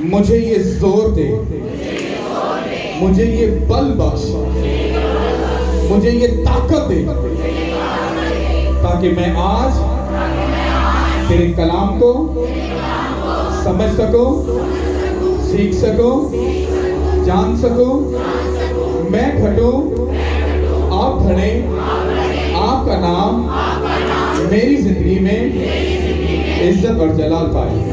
मुझे ये जोर दे, मुझे ये बल बख्श, मुझे ये ताकत दे, ताकि मैं आज तेरे कलाम को समझ सकूं, सीख सकूं, जान सकूं। मैं घटूं, आप बढ़े, आपका नाम मेरी जिंदगी में इज्जत और जलाल पाए।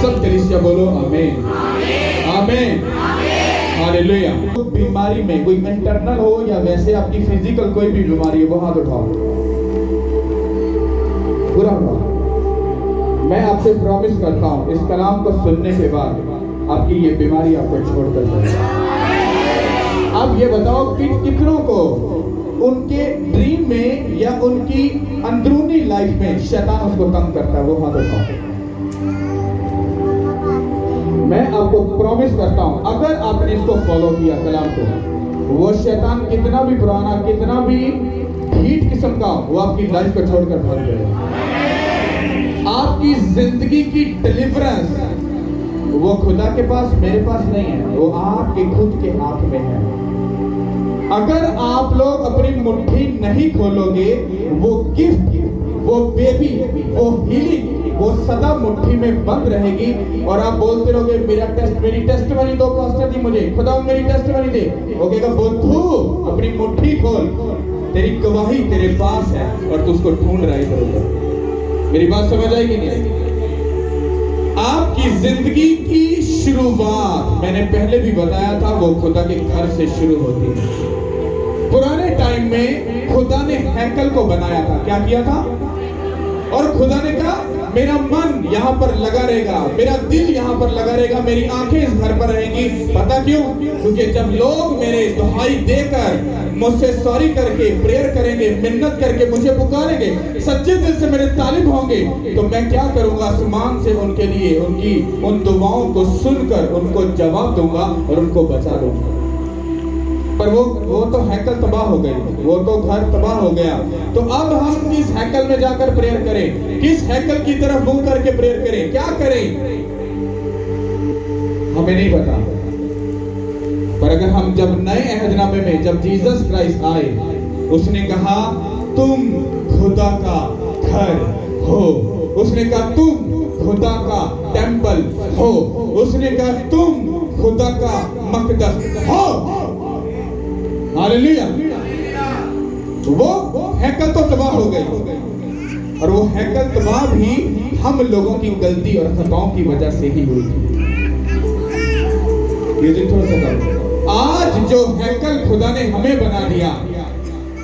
सब कलीसिया बोलो आमीन, आमीन, हालेलुया। तो बीमारी में कोई इंटरनल हो या वैसे आपकी फिजिकल कोई भी बीमारी हो, वो हाथ उठाओ। पूरा हुआ। मैं आपसे प्रॉमिस करता हूँ, इस कलाम को सुनने के बाद आपकी ये बीमारी आपको छोड़कर जाएगी। अब ये बताओ कि कितनों को उनके ड्रीम में या उनकी अंदरूनी लाइफ में शैतान उसको तंग करता है, वो हाथ उठाओ। मैं आपको प्रॉमिस करता हूं, अगर आपने इसको फॉलो किया कलाम को, वो शैतान कितना भी पुराना, कितना भी ढीठ किस्म का, वो आपकी लाइफ को छोड़कर भाग जाएगा। आपकी जिंदगी की डिलीवरेंस वो खुदा के पास, मेरे पास नहीं है, वो आपके खुद के हाथ में है। अगर आप लोग अपनी मुट्ठी नहीं खोलोगे, वो गिफ्ट, वो बेबी, वो हीलिंग, वो सदा मुट्ठी में बंद रहेगी। और आप बोलते रहोगे मेरी टेस्टिमनी दो पास्टर जी, मुझे खुदा मेरी टेस्टिमनी दे। वो कहेगा बुद्धू, अपनी मुट्ठी खोल, तेरी गवाही तेरे पास है और तू उसको ढूंढ रहा है। मेरी बात समझ आएगी नहीं आएगी? आपकी जिंदगी की शुरुआत, मैंने पहले भी बताया था, वो खुदा के घर से शुरू होती है। पुराने टाइम में खुदा ने हैकल को बनाया था। क्या किया था? और खुदा ने कहा मेरा मन यहाँ पर लगा रहेगा, मेरा दिल यहाँ पर लगा रहेगा, मेरी आंखें इस घर पर रहेंगी। पता क्यों? क्योंकि जब लोग मेरे दुहाई देकर, मुझसे सॉरी करके, प्रेयर करेंगे, मिन्नत करके मुझे पुकारेंगे, सच्चे दिल से मेरे तालिब होंगे, तो मैं क्या करूंगा? आसमान से उनके लिए उनकी उन दुआओं को सुनकर उनको जवाब दूंगा और उनको बचा लूंगा। पर वो तो हैकल तबाह हो गई, वो तो घर तबाह हो गया। तो अब हम किस हैकल में जाकर प्रेयर करें? किस हैकल की तरफ मुंह करके प्रेयर करें? क्या करें? हमें नहीं पता। पर अगर हम जब नए अहदनामे में, जब जीसस क्राइस्ट आए, उसने कहा तुम खुदा का घर हो, उसने कहा तुम खुदा का टेंपल हो, उसने कहा तुम खुदा का मकदस हो। हालेलुया। वो हैकल तो तबाह हो गई, और वो हैकल तबाह भी हम लोगों की गलती और खताओं की वजह से ही हुई थी। ये थोड़ा सा आज जो हैकल खुदा ने हमें बना दिया,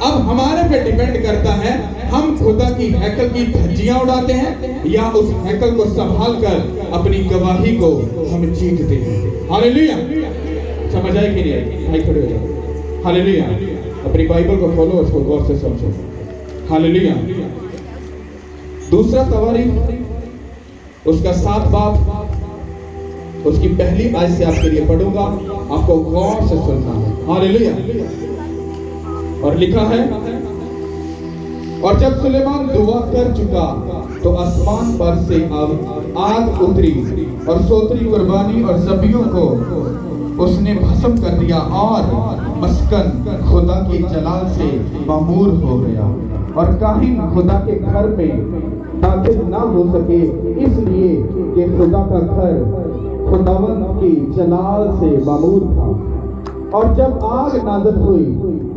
अब हमारे पे डिपेंड करता है, हम खुदा की हैकल की धज्जियां उड़ाते हैं या उस हैकल को संभाल कर अपनी गवाही को हम जीतते हैं। हालेलुया। समझ आए कि नहीं आए? भाई खड़े हो जाओ। हालेलुया। अपनी बाइबल को खोलो, उसको गौर से समझो। हालेलुया। दूसरा तवारीख उसका 7 बाब उसकी पहली आयत से आपके लिए पढ़ूंगा, आपको गौर से सुनना है। हालेलुया। और लिखा है, और जब सुलेमान दुआ कर चुका तो आसमान पर से आग उतरी और सोतरी कुर्बानी और ज़बीहों को उसने भस्म कर दिया, और मस्कन खुदा की जलाल से मामूर हो गया, और काहिन खुदा के घर में दाखिल ना हो सके, इसलिए कि खुदा का घर खुदावंद की जलाल से मामूर था। और जब आग नाज़िल हुई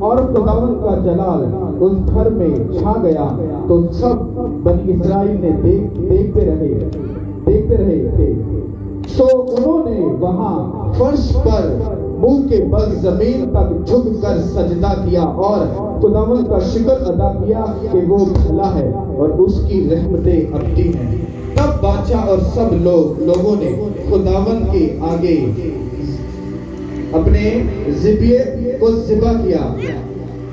और खुदावंद का जलाल उस घर में छा गया, तो सब बनी इस्राएल ने देखते रहे थे। तो उन्होंने वहां फर्श पर मुंह के बल जमीन तक झुककर सजदा किया और खुदावंद का शुक्र अदा किया कि वो भला है और उसकी रहमतें अबदी हैं। तब बादशाह और सब लोगों ने खुदावंद के आगे अपने ज़िबिये को ज़िबा किया,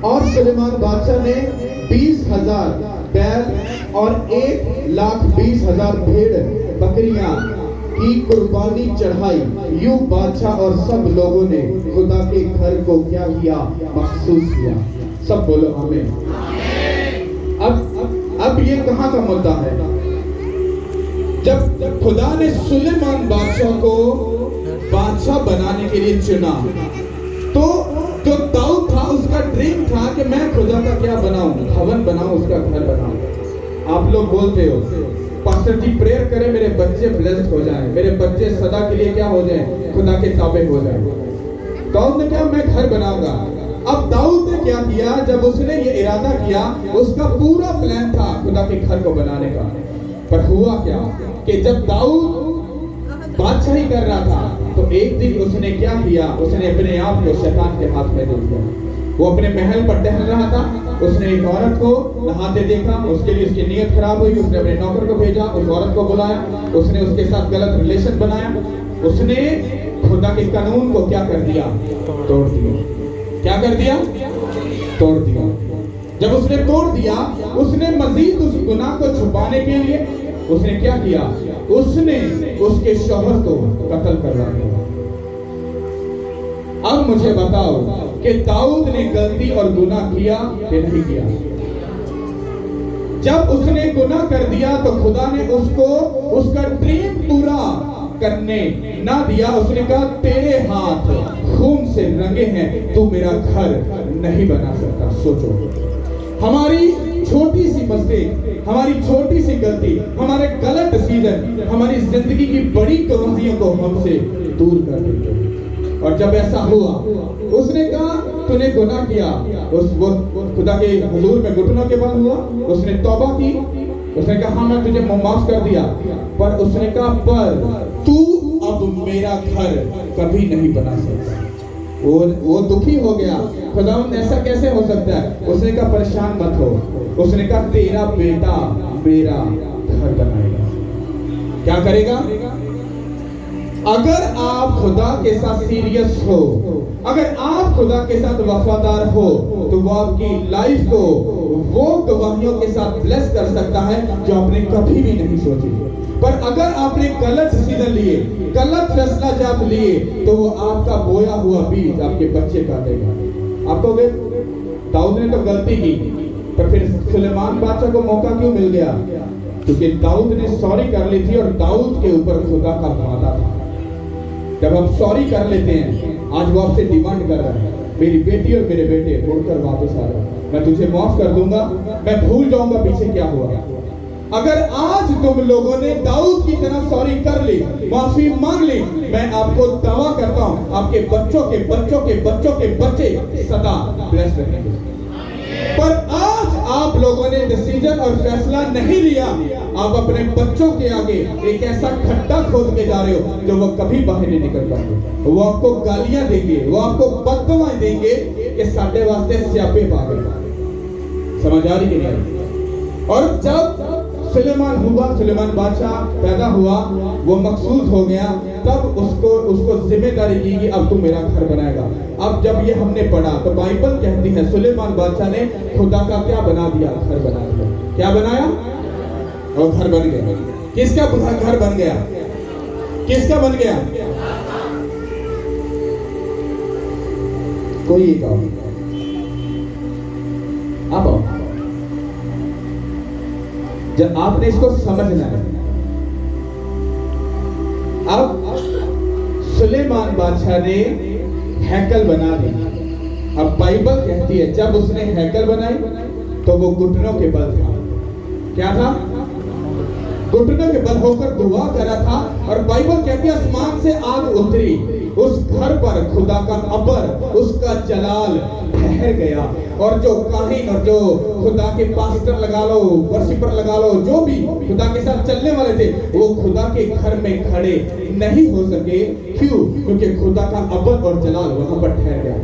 और सुलेमान बादशाह ने 20,000 बैल और 1,20,000 भेड़ बकरियां की कुर्बानी चढ़ाई। यूं बादशाह और सब लोगों ने खुदा के घर को क्या किया? महसूस किया। सब बोलो आमीन। अब ये कहां का मुद्दा है? जब खुदा ने सुलेमान बादशाह को बादशाह बनाने के लिए चुना, तो जो दाऊद था उसका ड्रीम था कि मैं खुदा का क्या बनाऊं, भवन बनाऊं, उसका घर बनाऊं। आप लोग बोलते हो पास्टर जी प्रेयर करें मेरे बच्चे ब्लेस्ड हो जाएं, मेरे बच्चे सदा के लिए क्या हो जाएं, खुदा के ताबे हो जाएं। दाऊद ने क्या, मैं घर बनाऊंगा। अब दाऊद ने क्या किया, जब उसने ये इरादा किया, उसका पूरा प्लान था खुदा के घर को बनाने का। पर हुआ क्या कि जब दाऊद बादशाही कर रहा था तो एक दिन उसने क्या किया, उसने अपने आप को शैतान के हाथ में दे दिया। वो अपने महल पर टहल रहा था, उसने एक औरत को नहाते देखा, उसके लिए उसकी नीयत खराब हुई। उसने अपने नौकर को भेजा, उस औरत को बुलाया, उसने उसके साथ गलत रिलेशन बनाया, उसने खुदा के कानून को क्या कर दिया, तोड़ दिया। क्या कर दिया, तोड़ दिया। जब उसने तोड़ दिया, उसने मजीद उस गुनाह को छुपाने के लिए उसने क्या किया, उसने उसके शौहर को कत्ल करवा दिया। अब मुझे बताओ कि दाऊद ने गलती और गुनाह किया कि नहीं किया? जब उसने गुनाह कर दिया तो खुदा ने उसको उसका ड्रीम पूरा करने ना दिया। उसने कहा तेरे हाथ खून से रंगे हैं, तू मेरा घर नहीं बना सकता। सोचो, हमारी छोटी सी मिस्टेक, हमारी छोटी सी गलती, हमारे गलत डिसीजन हमारी जिंदगी की बड़ी गवाहियों को हमसे दूर कर देते हैं। और जब ऐसा हुआ, उसने कहा तूने गुनाह किया, वो खुदा के हुजूर में घुटनों के बल हुआ, उसने तौबा की, उसने कहा हाँ मैं तुझे माफ कर दिया। पर उसने कहा पर तू अब मेरा घर कभी नहीं बना सकता। वो दुखी हो गया, खुदावंद ऐसा कैसे हो सकता है? उसने कहा परेशान मत हो, उसने कहा तेरा बेटा मेरा घर बनाएगा। क्या करेगा? अगर आप खुदा के साथ सीरियस हो, अगर आप खुदा के साथ वफादार हो, तो वो आपकी लाइफ को वो गवाहियों के साथ ब्लेस कर सकता है जो आपने कभी भी नहीं सोची। पर अगर आपने गलत डिसीजन लिए, गलत फैसला जब लिए, तो वो आपका बोया हुआ बीज आपके बच्चे काटेगा। आपको दाऊद ने तो गलती की, पर फिर सुलेमान बादशाह को मौका क्यों मिल गया? क्योंकि दाऊद ने सॉरी कर ली थी और दाऊद के ऊपर खुदा का वादा था। जब आप सॉरी कर लेते हैं, आज वो आपसे डिमांड कर रहा है मेरी बेटी और मेरे बेटे मुड़कर वापस आ जाओ, मैं तुझे माफ कर दूंगा, मैं भूल जाऊंगा पीछे क्या हुआ। अगर आज तुम लोगों ने दाऊद की तरह सॉरी कर ली, माफी मांग ली, मैं आपको दावा करता हूं आपके बच्चों के बच्चों के बच्चों के बच्चे सदा ब्लेस्ड रहेंगे। पर आज आप लोगों ने डिसीजन और फैसला नहीं लिया, आप अपने बच्चों के आगे एक ऐसा खड्डा खोद के जा रहे हो जो वो कभी बाहर नहीं निकल पाएंगे। वो आपको गालियां देंगे, वो आपको बददुआएं देंगे कि साडे वास्ते स्यापे पा गए। समझ आ रही है? और जब सुलेमान बादशाह पैदा हुआ, वो मकसूद हो गया, तब उसको जिम्मेदारी दी कि अब तू मेरा घर बनाएगा। अब जब ये हमने पढ़ा तो बाइबल कहती है सुलेमान बादशाह ने खुदा का क्या बना दिया, घर बना दिया। क्या बनाया? और घर बन गया। किसका घर बन गया? किसका बन गया? कोई एक आओ, आप आओ। जब आपने इसको समझना है, अब सुलेमान बादशाह ने हैकल बना दी। अब बाइबल कहती है जब उसने हैकल बनाई तो वो घुटनों के बल था। क्या था? घुटनों के बल होकर दुआ कर रहा था। और बाइबल कहती है आसमान से आग उतरी, उस घर पर खुदा का अबर, उसका जलाल ठहर गया। और जो काहिन और जो खुदा के पास्टर लगा लो, वर्शिपर लगा लो, जो भी खुदा के साथ चलने वाले थे, वो खुदा के घर में खड़े नहीं हो सके। क्यों? क्योंकि खुदा का अबर और जलाल वहां पर ठहर गया।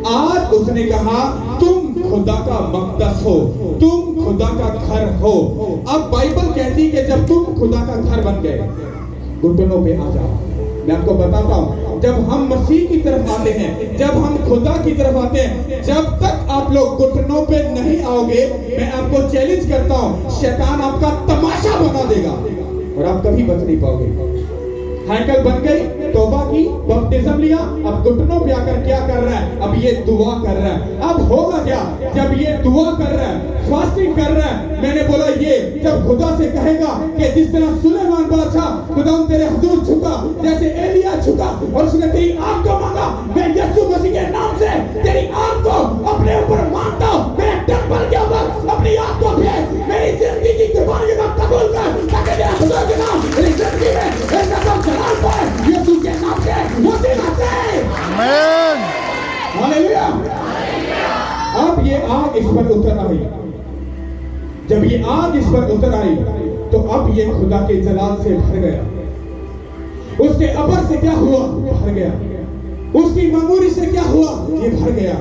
आज उसने कहा तुम खुदा का मकदस हो, तुम खुदा का घर हो। अब बाइबल कहती है कि जब तुम खुदा का घर बन गए, घुटनों पे आ जाओ। मैं आपको बताता हूं, जब हम मसीह की तरफ आते हैं, जब हम खुदा की तरफ आते हैं, जब तक आप लोग घुटनों पे नहीं आओगे, मैं आपको चैलेंज करता हूं, शैतान आपका तमाशा बना देगा और आप कभी बच नहीं पाओगे। हैकल बन गई, तौबा की, बपतिस्म लिया, अब घुटनों पे आकर क्या कर रहा है? अब ये दुआ कर रहा है। अब होगा क्या जब ये दुआ कर रहा है, फास्टिंग कर रहा है? मैंने बोला ये जब खुदा से कहेगा कि जिस तरह सुलेमान बादशाह खुदा तेरे हुजूर झुका, जैसे एलिया झुका और उसने तेरी आंख को मांगा, मैं यीशु मसीह के नाम से तेरी आंख को अपने ऊपर मांगता हूं, मेरे टेंपल के ऊपर अपनी आंख को भेज, मेरी जिंदगी की कुर्बानी का कबूल कर, ताकि तेरा खुदा के नाम मेरी जिंदगी में एक रकम जलाल पाए, यीशु के नाम से, मसीह नाम से। आमीन, हालेलुया। अब ये आग इस पर उतर आई। जब ये आग इस पर उतर आई तो अब ये खुदा के जलाल से भर गया। उसके अबर से क्या हुआ? भर गया। उसकी मामूरी से क्या हुआ? ये भर गया।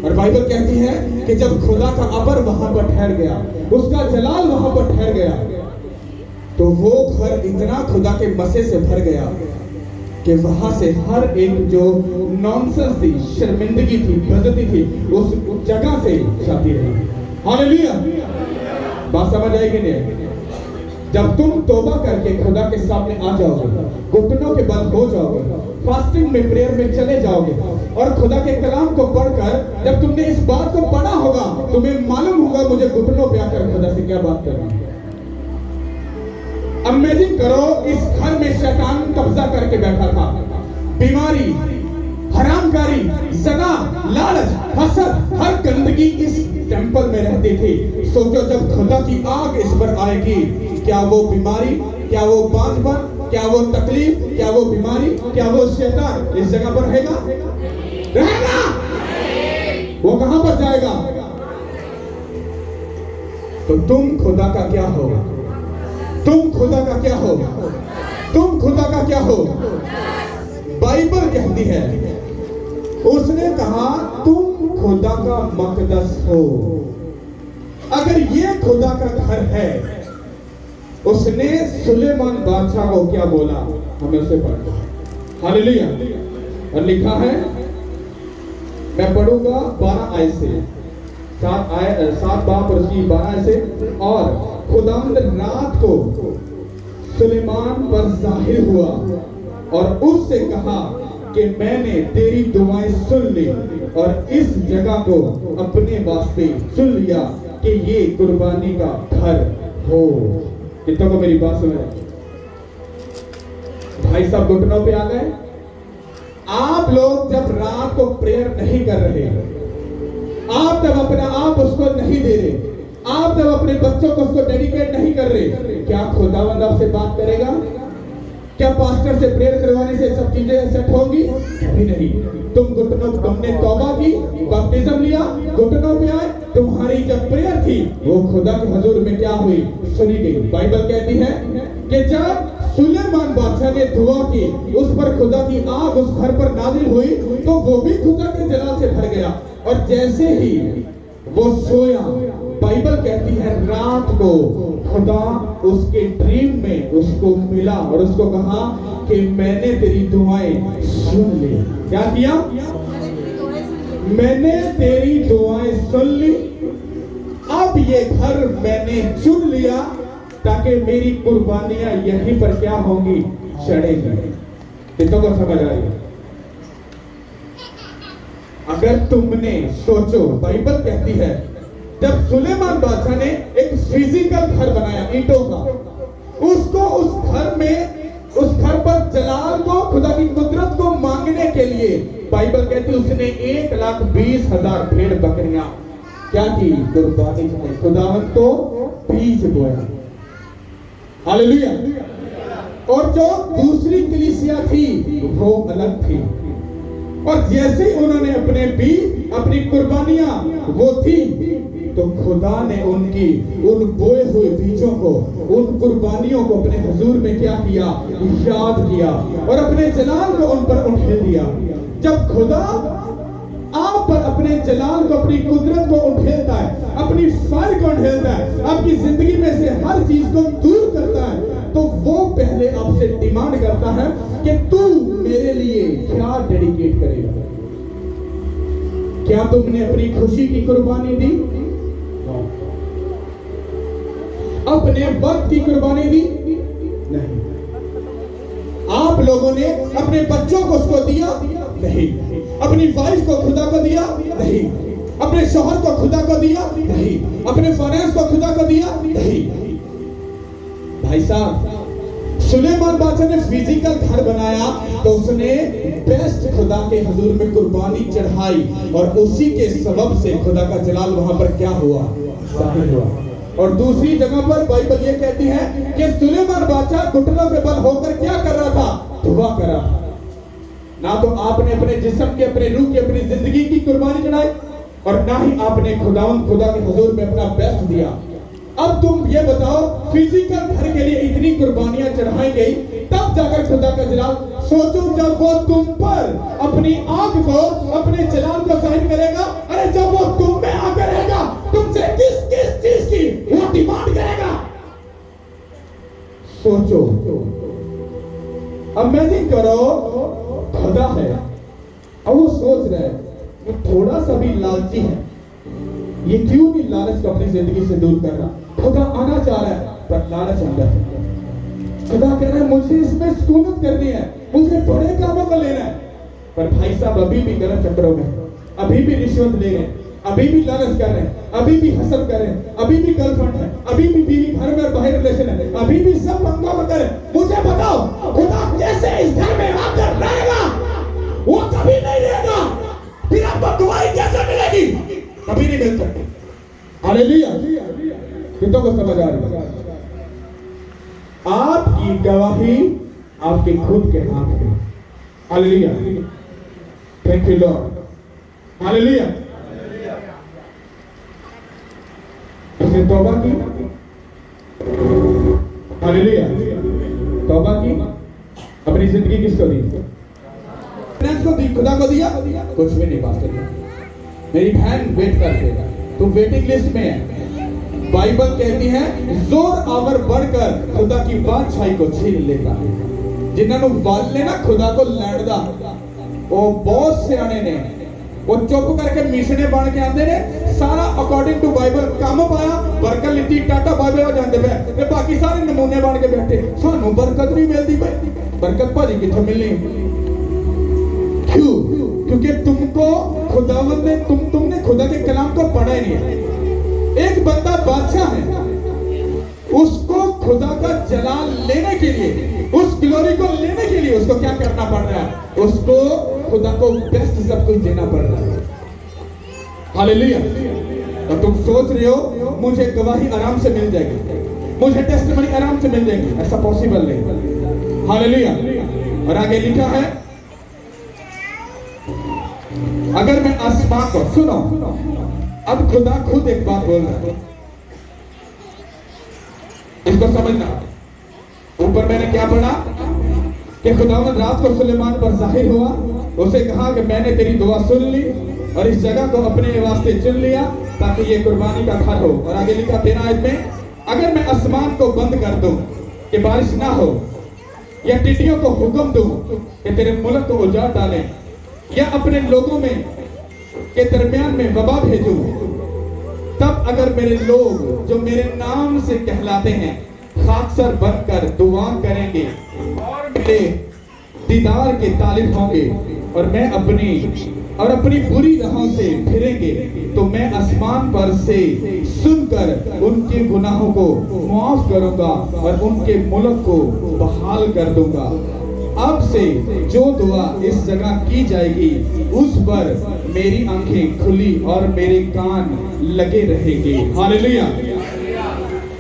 और बाइबल कहती है कि जब खुदा का अबर वहां पर ठहर गया, उसका जलाल वहां पर ठहर गया, तो वो घर इतना खुदा के मसे से भर गया कि वहां से हर एक जो नॉनसेंस थी, शर्मिंदगी थी, बेइज्जती थी, उस जगह से जाती रही। हालेलुया। बात समझ आएगी नहीं? जब तुम तौबा करके खुदा के सामने आ जाओगे, घुटनों के बल हो जाओगे, फास्टिंग में, प्रेयर में चले जाओगे और खुदा के कलाम को पढ़कर जब तुमने इस बात को पढ़ा होगा, तुम्हें मालूम होगा मुझे घुटनों पे आकर खुदा से क्या बात करनी है। इमेजिन करो इस घर में शैतान कब्जा करके बैठा था। बीमारी, हरामकारी, ज़ना, लालच, हसद, हर गंदगी इस टेंपल में रहती थी। सोचो जब खुदा की आग इस पर आएगी, क्या वो बीमारी, क्या वो बांझपन, क्या वो तकलीफ, क्या वो बीमारी, क्या वो शैतान इस जगह पर रहेगा? वो कहां पर जाएगा? तो तुम खुदा का क्या हो? तुम खुदा का क्या हो? तुम खुदा का क्या हो? बाइबल कहती है, उसने कहा तुम खुदा का मकदस हो। अगर ये खुदा का घर है, उसने सुलेमान बादशाह को क्या बोला? हमें उसे पढ़ना। हालेलुया। और लिखा है, मैं पढ़ूंगा 12 आयत से, 7 बाप और उसकी 12 आयत से। और खुदावंद रात को सुलेमान पर जाहिर हुआ और उससे कहा कि मैंने तेरी दुआएं सुन ली और इस जगह को अपने वास्ते चुन लिया कि ये कुर्बानी का घर हो। कितनों को मेरी बात सुन रहे? भाई साहब घुटनों पे आ गए। आप लोग जब रात को प्रेयर नहीं कर रहे, आप जब अपना आप उसको नहीं दे रहे, आप जब अपने बच्चों को उसको डेडिकेट नहीं कर रहे, क्या खुदावंद आपसे बात करेगा? क्या पास्टर से प्रेयर करवाने से सब चीजें सेट होंगी? कभी नहीं। तुमने तौबा की, बपतिस्म लिया, घुटनों पे आए, तुम्हारी जब प्रेयर थी वो खुदा के हुजूर में क्या हुई? सुनी गई। बाइबल कहती है कि जब सुलेमान बादशाह ने दुआ की, उस पर खुदा की आग उस घर पर नाजिल हुई, तो वो भी खुदा के जलाल से भर गया। और जैसे ही वो सोया, बाइबल कहती है रात को खुदा उसके ड्रीम में उसको मिला और उसको कहा कि मैंने तेरी दुआएं सुन ली। क्या किया? मैंने तेरी दुआएं सुन ली, अब ये घर मैंने चुन लिया ताकि मेरी कुर्बानियां यहीं पर क्या होंगी? चढ़ेगी। कितनों को समझ आई? अगर तुमने सोचो, बाइबल कहती है जब सुलेमान बादशाह ने एक फिजिकल घर बनाया ईंटों का, उसको उस घर पर जलाल को, खुदा की कुदरत को मांगने के लिए बाइबल कहती है उसने 1,20,000 भेड़ बकरियां क्या की? कुर्बानी की। खुदावंद को बीज बोया। हालेलुया। और जो दूसरी कलीसिया थी वो अलग थी। और जैसे उन्होंने अपनी कुर्बानियां वो थी, तो खुदा ने उन बोए हुए बीजों को, उन कुर्बानियों को अपने हुजूर में क्या किया? याद किया और अपने जलाल को उन पर उठेल दिया। जब खुदा आप पर अपने जलाल को, अपनी कुदरत को उठेलता है, अपनी फायर को उठेलता है, आपकी जिंदगी में से हर चीज को दूर करता है, तो वो पहले आपसे डिमांड करता है कि तू मेरे लिए क्या डेडिकेट करेगा? क्या तुमने अपनी खुशी की कुर्बानी दी? अपने वक्त की कुर्बानी दी? नहीं। लोगों ने अपने बच्चों को उसको दिया नहीं, अपनी वाइफ को खुदा को दिया नहीं, अपने शौहर को खुदा को दिया नहीं, अपने फाइनेंस को खुदा को दिया नहीं। भाई साहब, सुलेमान बादशाह ने फिजिकल घर बनाया तो उसने बेस्ट खुदा के हुजूर में कुर्बानी चढ़ाई और उसी के सबब से खुदा का जलाल वहां पर क्या हुआ, जाहिर हुआ। और दूसरी जगह पर बाइबल ये कहती है कि सुलेमान बादशाह घुटनों पे बल होकर क्या कर रहा था, दुआ कर रहा था। ना तो आपने अपने जिस्म की, अपने रूह की, अपनी जिंदगी की कुर्बानी चढ़ाई और ना ही आपने खुदा के हुजूर में अपना बेस्ट दिया। अब तुम ये बताओ, फिजिकल घर के लिए इतनी कुर्बानियां चढ़ाई गई, तब जाकर खुदा का जलाल, सोचो जब वो तुम पर अपनी आंख को, अपने जलाल को जाहिर करेगा, अरे जब वो तुम में आकर रहेगा, तुमसे किस किस चीज की वो डिमांड करेगा। सोचो, इमेजिन करो, खुदा है और वो सोच रहा है वो थोड़ा सा भी लालची है, ये क्यों नहीं लालच को अपनी जिंदगी से दूर कर रहा। खुदा आना चाह रहा है पर लालच अंदर है। खुदा कह रहा है मुझे इसमें सुकूनत करनी है, मुझे बड़े कामों को लेना है, पर भाई साहब अभी भी गलत चक्करों में, अभी भी रिश्वत ले रहे हैं, अभी भी लालच कर रहे हैं, अभी भी हसद कर रहे हैं, अभी भी गर्लफ्रेंड है, अभी भी बीवी घर में बाहर रिलेशन है, अभी भी सब पंगों में करे। मुझे बताओ खुदा कैसे इस घर में आकर रहेगा? वो कभी नहीं रहेगा। फिर आपको दुआई कैसे मिलेगी? कभी नहीं मिल सकती। हालेलुया, कितनों को समझ आ रही है? आपकी गवाही आपके खुद के हाथ में। Hallelujah, thank you Lord. Hallelujah, उसने तौबा की। हालेलुया, तौबा की, अपनी जिंदगी किसको दी? को दी, खुदा को दिया? कुछ भी नहीं। पास्टर मेरी बहन वेट करते, तुम वेटिंग लिस्ट में है। बाइबल कहती है जोर आवर बढ़कर खुदा की बादशाही को छीन लेता है। जिन्होंने वाल लेना खुदा को लैंडदा, वो बहुत सियाने ने, वो चुप करके मिशने बन के आते ने, सारा अकॉर्डिंग टू बाइबल काम पाया, बरकत लीती, टाटा बाइबल हो जाते पे, ते बाकी सारे नमूने बन के बैठे। सानू बरकत नहीं मिलती भाई, बरकत भाजी किथों मिलनी? क्यों? क्योंकि तुमको खुदावंद ने, तुमने खुदा के कलाम को पढ़ा ही नहीं है। एक बंदा बादशाह है, उसको खुदा का जलाल लेने के लिए, उस ग्लोरी को लेने के लिए उसको क्या करना पड़ रहा है? उसको खुदा को बेस्ट सब कुछ देना पड़ रहा है। हालेलुया। और तुम सोच रहे हो मुझे गवाही आराम से मिल जाएगी, मुझे टेस्टिमनी आराम से मिल जाएगी, ऐसा पॉसिबल नहीं। हालेलुया। और आगे लिखा है, अगर मैं आसमान को, सुनो, अब खुदा खुद एक बात बोल रहा है, इसको समझना। ऊपर मैंने क्या पढ़ा कि खुदावंद रात को सुलेमान पर जाहिर हुआ, उसे कहा कि मैंने तेरी दुआ सुन ली और इस जगह को अपने वास्ते चुन लिया ताकि ये कुर्बानी का घर हो। और आगे लिखा 13 आयत में, अगर मैं आसमान को बंद कर दूं कि बारिश ना हो, या टिड्डियों को हुक्म दूं कि तेरे मुल्क को उजाड़ डालें, या अपने लोगों में के दरमियान में वबा भेजूं, तब अगर मेरे लोग जो मेरे नाम से कहलाते हैं खाकसर बनकर दुआ करेंगे और मेरे दीदार के तालिब होंगे और मैं अपनी बुरी राहों से फिरेंगे, तो मैं आसमान पर से सुनकर उनके गुनाहों को माफ करूंगा और उनके मुल्क को बहाल कर दूंगा। अब से जो दुआ इस जगह की जाएगी उस पर मेरी आंखें खुली और मेरे कान लगे रहेंगे। हालेलुया।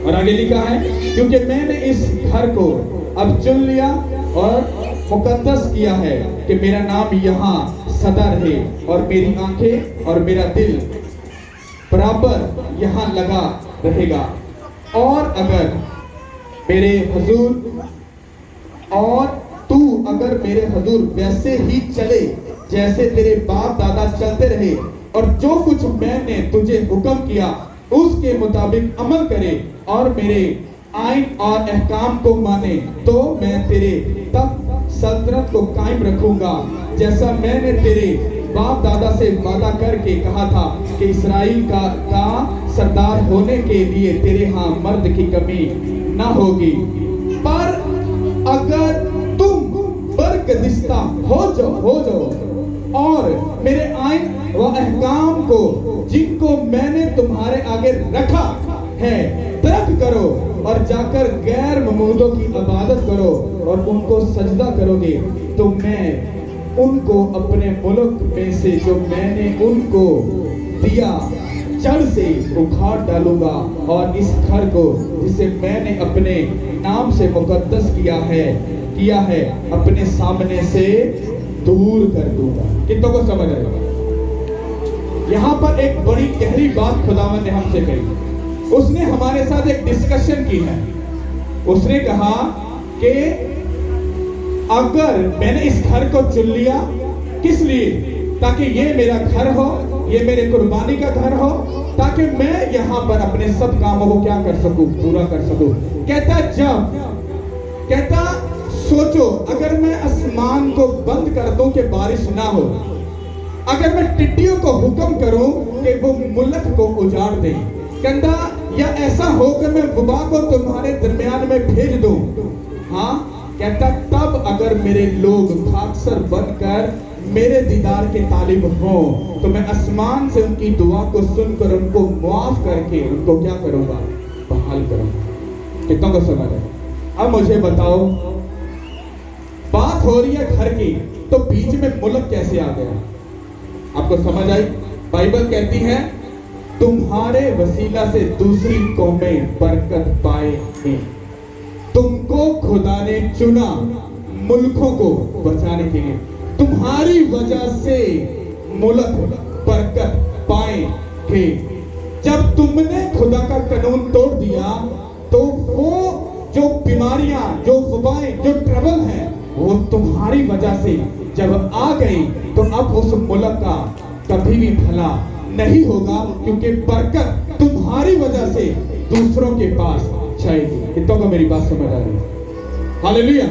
और आगे लिखा है, क्योंकि मैंने इस घर को अब चुन लिया और मुकद्दस किया है कि मेरा नाम यहाँ सदा रहे और मेरी आंखें और मेरा दिल बराबर यहाँ लगा रहेगा। और अगर मेरे हुजूर तू अगर मेरे हुजूर वैसे ही चले जैसे तेरे बाप दादा चलते रहे और जो कुछ मैंने तुझे हुक्म किया उसके मुताबिक अमल करे और मेरे आइन और अहकाम को माने, तो मैं तेरे तक सल्तनत को कायम रखूंगा, जैसा मैंने तेरे बाप दादा से वादा करके कहा था कि इस्राएल का सरदार होने के लिए तेरे यहाँ मर्द की कमी न होगी। पर अगर तुम है तर्क करो और जाकर गैर ममूदों की इबादत करो और उनको सजदा करोगे तो मैं उनको अपने मुल्क में से जो मैंने उनको दिया जड़ से उखाड़ डालूंगा और इस घर को जिसे मैंने अपने नाम से मुकद्दस किया है अपने सामने से दूर कर दूंगा। कितनों को समझ आएगा? यहाँ पर एक बड़ी गहरी बात खुदावन ने हमसे कही। उसने हमारे साथ एक डिस्कशन की है। उसने कहा कि अगर मैंने इस घर को चुन लिया, किस लिए? ताकि ये मेरा घर हो, ये मेरे कुर्बानी का घर हो, ताकि मैं यहाँ पर अपने सब कामों को क्या कर सकूं, पूरा कर सकूं। कहता सोचो, अगर मैं आसमान को बंद कर दूं कि बारिश ना हो, अगर मैं टिड्डियों को हुक्म करूं कि वो मुल्क को उजाड़ दें, कहता या ऐसा हो कि मैं वबा को तुम्हारे दरमियान में भेज दूं, हाँ कहता तब अगर मेरे लोग खाकसर बनकर मेरे दीदार के तालिब हो तो मैं आसमान से उनकी दुआ को सुनकर उनको माफ करके उनको क्या करूंगा, बहाल करूंगा। कितनों को समझ है? अब मुझे बताओ, बात हो रही है घर की, तो बीच में मुल्क कैसे आ गया? आपको समझ आई? बाइबल कहती है तुम्हारे वसीला से दूसरी कौमें बरकत पाएंगी। तुमको खुदा ने चुना मुल्कों को बचाने के लिए, तुम्हारी वजह से मुल्क बरकत पाएंगे। जब तुमने खुदा का कानून तोड़ दिया तो वो जो बीमारियां, जो वबाएं, जो ट्रबल है, वो तुम्हारी वजह से जब आ गई तो अब उस मुल्क का कभी भी भला नहीं होगा, क्योंकि बरकत तुम्हारी वजह से दूसरों के पास जाएगी। कितनों को मेरी बात समझ आ रही है? हालेलुया!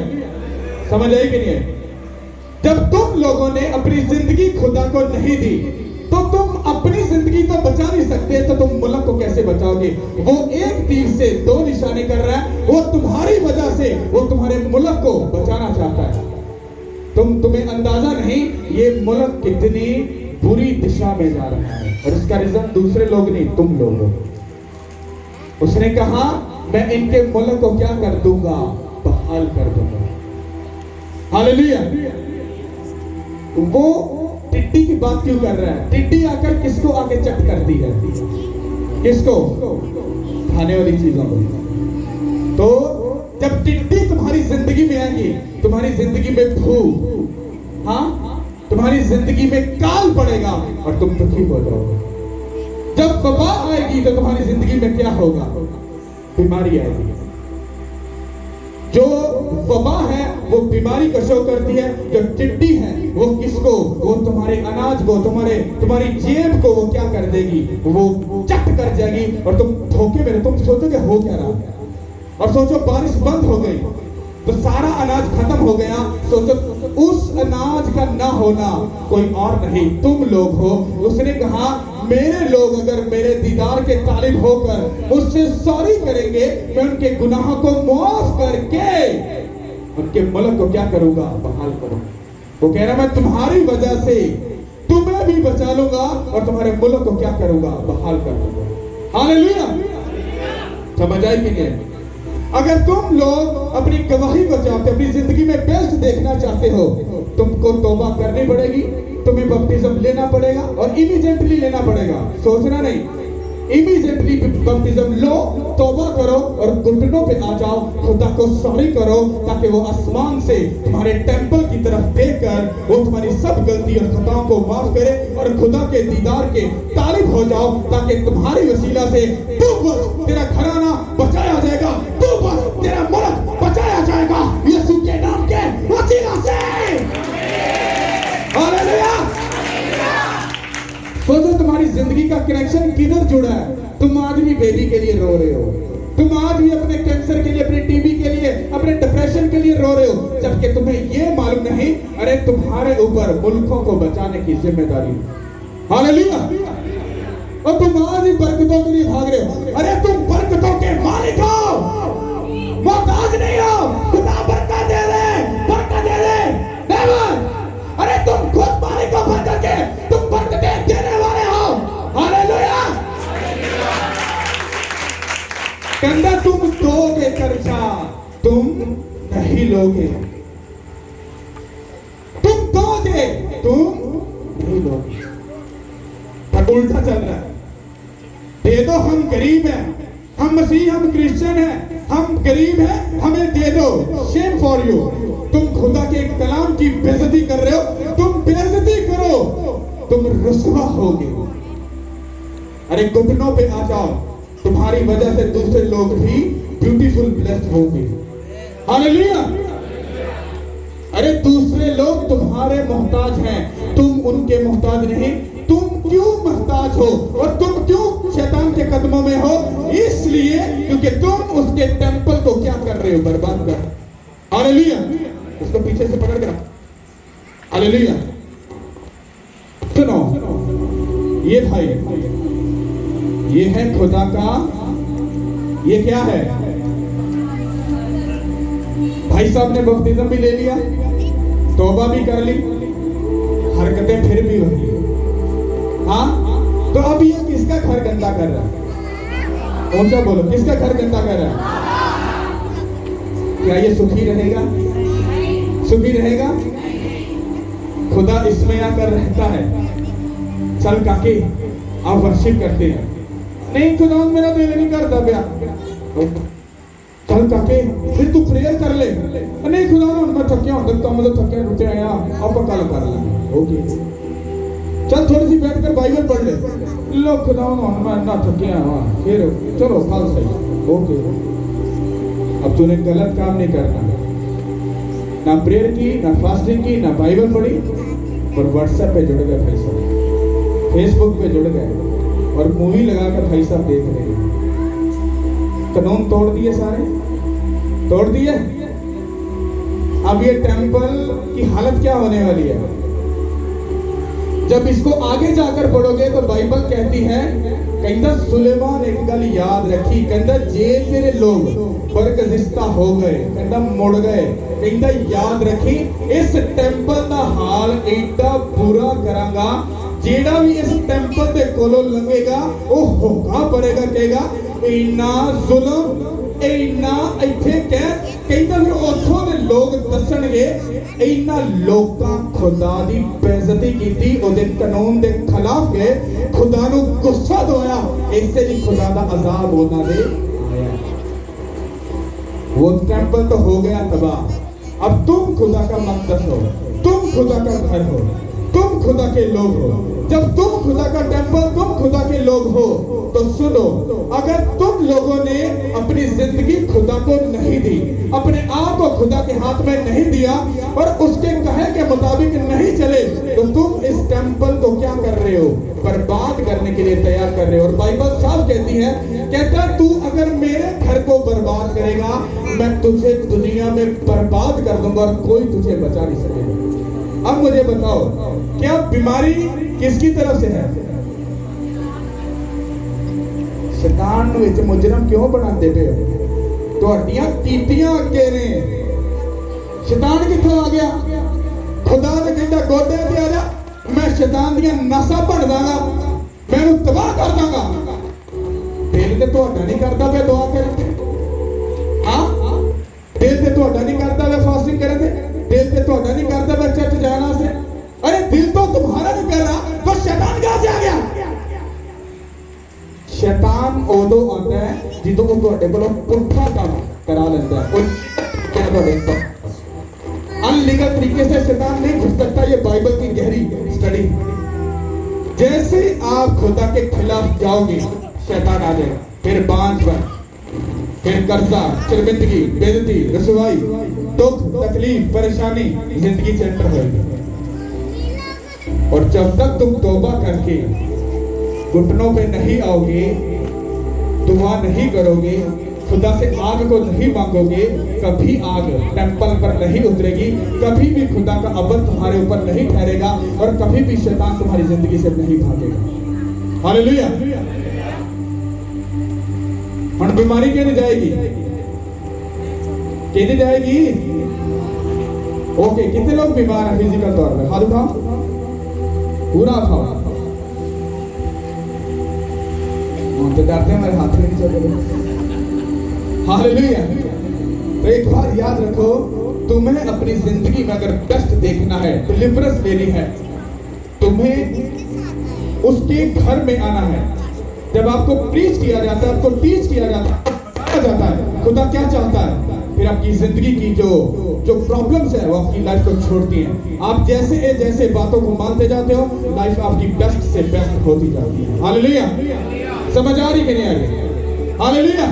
समझ आई कि नहीं है? जब तुम लोगों ने अपनी जिंदगी खुदा को नहीं दी तो तुम अपनी जिंदगी तो बचा नहीं सकते, तो तुम मुल्क को कैसे बचाओगे? वो एक तीर से दो निशाने कर रहा है, वो तुम्हारी वजह से वो तुम्हारे मुल्क को बचाना चाहता है। तुम्हें अंदाजा नहीं ये मुल्क कितनी बुरी दिशा में जा रहा है, और इसका रीजन दूसरे लोग नहीं, तुम लोग हो। उसने कहा मैं इनके मुल्क को क्या कर दूंगा, बहाल कर दूंगा। हालेलुया! वो टिड्डी की बात क्यों कर रहा है? टिड्डी आकर किसको आके चट करती है? किसको? खाने वाली चीजों को। तो जब टिड्डी तुम्हारी जिंदगी में आएगी, तुम्हारी जिंदगी में भूख, हाँ तुम्हारी जिंदगी में काल पड़ेगा और तुम दुखी हो जाओगे। जब वबा आएगी तो तुम्हारी जिंदगी में क्या होगा? बीमारी आएगी। जो वबा है वो बीमारी को शो करती है, जो टिड्डी है वो किसको? वो तुम्हारे अनाज को, तुम्हारी जेब को वो क्या कर देगी? वो चट कर जाएगी और तुम धोखे में, तुम सोचोगे हो क्या रहा है, और सोचो बारिश बंद हो गई तो सारा अनाज खत्म हो गया। सोचो उस अनाज का ना होना कोई और नहीं, तुम लोग हो। उसने कहा मेरे लोग अगर मेरे दीदार के तालिब होकर मुझसे सॉरी करेंगे, मैं उनके गुनाहों को माफ करके उनके मुल्क को क्या करूंगा? बहाल करूंगा। वो कह रहा मैं तुम्हारी वजह से तुम्हें भी बचा लूंगा और तुम्हारे मुल्क को क्या करूंगा? बहाल कर दूंगा। हालेलुया! समझ आई कि नहीं? अगर तुम लोग अपनी गवाही को चाहते, अपनी जिंदगी में बेस्ट देखना चाहते हो, तुमको तौबा करनी पड़ेगी, तुम्हें बपतिस्म लेना पड़ेगा और इमीडिएटली लेना पड़ेगा। सोचना नहीं, इमीडिएटली बपतिस्म लो, तौबा करो और घुटनों पे आ जाओ, खुदा को सॉरी करो, ताकि वो आसमान से तुम्हारे टेंपल की तरफ देखकर वो तुम्हारी सब गलती और खताओं को माफ करे और खुदा के दीदार के तालिब हो जाओ, ताकि तुम्हारी वसीला से तू बच, तेरा घराना बचाया जाएगा, तू बच, तेरा मुल्क बचाया जाएगा यीशु के नाम के वसीला से। हालेलुया! सोचो तुम्हारी जिंदगी का कनेक्शन किधर जुड़ा है। तुम आज भी बेबी के लिए रो रहे हो, तुम आज भी अपने कैंसर के लिए, अपने टीबी के लिए, अपने डिप्रेशन के लिए रो रहे हो, जबकि तुम्हें यह मालूम नहीं अरे तुम्हारे ऊपर मुल्कों को बचाने की जिम्मेदारी। हालेलुया! और तुम आज ही बरकतों के लिए भाग रहे हो। अरे तुम बरकतों के मालिक हो, मोहताज नहीं हो। खुदा बरकत दे दे, बरकत दे दे। अरे तुम खुद मालिक हो बरकत के, तुम बरकतें देने वाले हो। हालेलुया! नहीं लोगे, तुम दोगे, तुम नहीं लोगे। पर उल्टा चल रहा है, दे दो, हम गरीब हैं, हम मसीह, हम क्रिश्चियन हैं, हम गरीब हैं, हमें दे दो। शेम फॉर यू, तुम खुदा के कलाम की बेइज्जती कर रहे हो, तुम बेइज्जती करो, तुम रुसवा होगे। अरे घुटनों पे आ जाओ, तुम्हारी वजह से दूसरे लोग भी ब्यूटीफुल ब्लेस्ड होंगे। हालेलुया। अरे दूसरे लोग तुम्हारे मोहताज हैं, तुम उनके मोहताज नहीं। तुम क्यों मोहताज हो और तुम क्यों शैतान के कदमों में हो? इसलिए क्योंकि तुम उसके टेंपल को क्या कर रहे हो? बर्बाद कर। हालेलुया। उसको पीछे से पकड़ कर। हालेलुया। सुनो, ये भाई, ये है खुदा का, ये क्या है? भाई साहब ने बपतिस्म भी ले लिया, तौबा भी कर ली, हरकतें फिर भी वही। हाँ, तो अब ये किसका घर गंदा कर रहा है? ऊंचा बोलो, किसका घर गंदा कर रहा है? क्या ये सुखी रहेगा? सुखी रहेगा? खुदा इसमें आकर रहता है। चल काके, आप वर्शिप करते हैं। नहीं खुदा मेरा दिल नहीं करता प्या। चल काके, फिर तू प्रेयर कर ले। नहीं खुदा मैं थकिया हूं, काम तो थकिया टूटे आया, आप कल कर लेंगे। ओके, चल थोड़ी सी बैठ कर बाइबल पढ़ ले। लो खुदा मैं ना थकिया हुआ, फिर चलो कल सही। ओके, अब तूने गलत काम नहीं करना, ना प्रेयर की, ना फास्टिंग की, ना बाइबल पढ़ी, और व्हाट्सएप पे जुड़ गए भाई साहब, फेसबुक पे जुड़ गए और मूवी लगा कर भाई साहब देख रहे हैं। कानून तोड़ दिए, सारे तोड़ दिए। अब ये टेंपल की हालत क्या होने वाली है? जब इसको आगे जाकर पढ़ोगे तो बाइबल कहती है, कहता सुलेमान एक गल याद रखी, कहता जे तेरे लोग बरगजिस्ता हो गए, कहता मुड़ गए, कहता याद रखी इस टेंपल का हाल एडा बुरा करांगा, जेड़ा भी इस टेंपल के कोलों लंघेगा वो होका पड़ेगा, कहेगा इन्ना जुल्म, इन्ना इत्थे कह, कहता फिर उथों दे लोग दसणगे इन्ना लोकां खुदा दी बेइज्जती कीती, ओदे कानून दे खिलाफ गए, खुदा नू गुस्सा दोया, इससे भी खुदा दा अजाब होना दे आया। वो टेंपल तो हो गया तबाह। अब तुम खुदा का मकदस हो, तुम खुदा का घर हो, तुम खुदा के लोग हो। जब तुम खुदा का टेंपल, तुम खुदा के लोग हो, तो सुनो, अगर तुम लोगों ने अपनी जिंदगी खुदा को नहीं दी, अपने आप को खुदा के हाथ में नहीं दिया और उसके कहे के मुताबिक नहीं चले, तो तुम इस टेंपल को क्या कर रहे हो? बर्बाद करने के लिए तैयार कर रहे हो। और बाइबल साफ कहती है, कहता तू अगर मेरे घर को बर्बाद करेगा, मैं तुझे दुनिया में बर्बाद कर दूंगा और कोई तुझे बचा नहीं सकेगा। अब मुझे बताओ, क्या बीमारी किसकी तरफ से है? शैतान विच मुजरम क्यों बनाते पे हो? तुहाडियां कीतियां अगे ने। शैतान कित्थों आ गया? खुदा ने कहता गोडे ते आ जा, मैं शैतान दियां नसां भन दांगा, मैं उन्हें तबाह कर दांगा। दिल ते तुहाडा नहीं करदा पे दुआ करके? हाँ, दिल ते तुहाडा नहीं करदा पे फास्टिंग करन दे? दिल ते तुहाडा नहीं करदा पे चर्च जाना से? अरे दिल तो तुम्हारा नहीं कर रहा, तो शैतान कहां से आ गया? शैतान उदो आता है जिदों वो तुहाडे कोलों पुट्ठा काम करा लेंदा है। क्या तुहाडे अनलीगल तरीके से शैतान नहीं घुस सकता। ये बाइबल की गहरी स्टडी। जैसे आप खुदा के खिलाफ जाओगे, शैतान आ जाएगा, फिर बांझ पर, फिर कर्जा, शर्मिंदगी, बेइज्जती, रसवाई, दुख, तकलीफ, परेशानी जिंदगी से एंटर होगी। और जब तक तुम तौबा करके घुटनों पे नहीं आओगे, दुआ नहीं करोगे, खुदा से आग को नहीं मांगोगे, कभी आग टेंपल पर नहीं उतरेगी, कभी भी खुदा का अबद तुम्हारे ऊपर नहीं ठहरेगा और कभी भी शैतान तुम्हारी जिंदगी से नहीं भागेगा। हालेलुया। हम बीमारी कहने जाएगी, कहने जाएगी। ओके, कितने लोग बीमार हैं फिजिकल तौर पर? हाथ उठाओ, पूरा उठाओ। तो डरते हैं, मेरे हाथ में नहीं चल रहे। हालेलुया। तो एक बार याद रखो, तुम्हें अपनी जिंदगी में अगर बेस्ट देखना है, डिलीवरेंस लेनी है, तुम्हें उसके घर में आना है। जब आपको प्रीच किया जाता है, आपको टीच किया जाता है खुदा क्या चाहता है, फिर आपकी जिंदगी की जो प्रॉब्लम्स है वो आपकी लाइफ को छोड़ती हैं। आप जैसे बातों को मानते जाते हो, लाइफ आपकी बेस्ट से बेस्ट होती जाती है। हालेलुया। समझ आ रही कि नहीं आ रही? हालेलुया।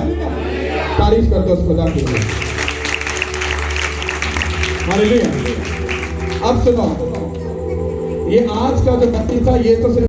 तारीफ कर दो उस खुदा के लिए। हालेलुया। अब सुनो, ये आज का जो मैसेज था, ये तो सिर्फ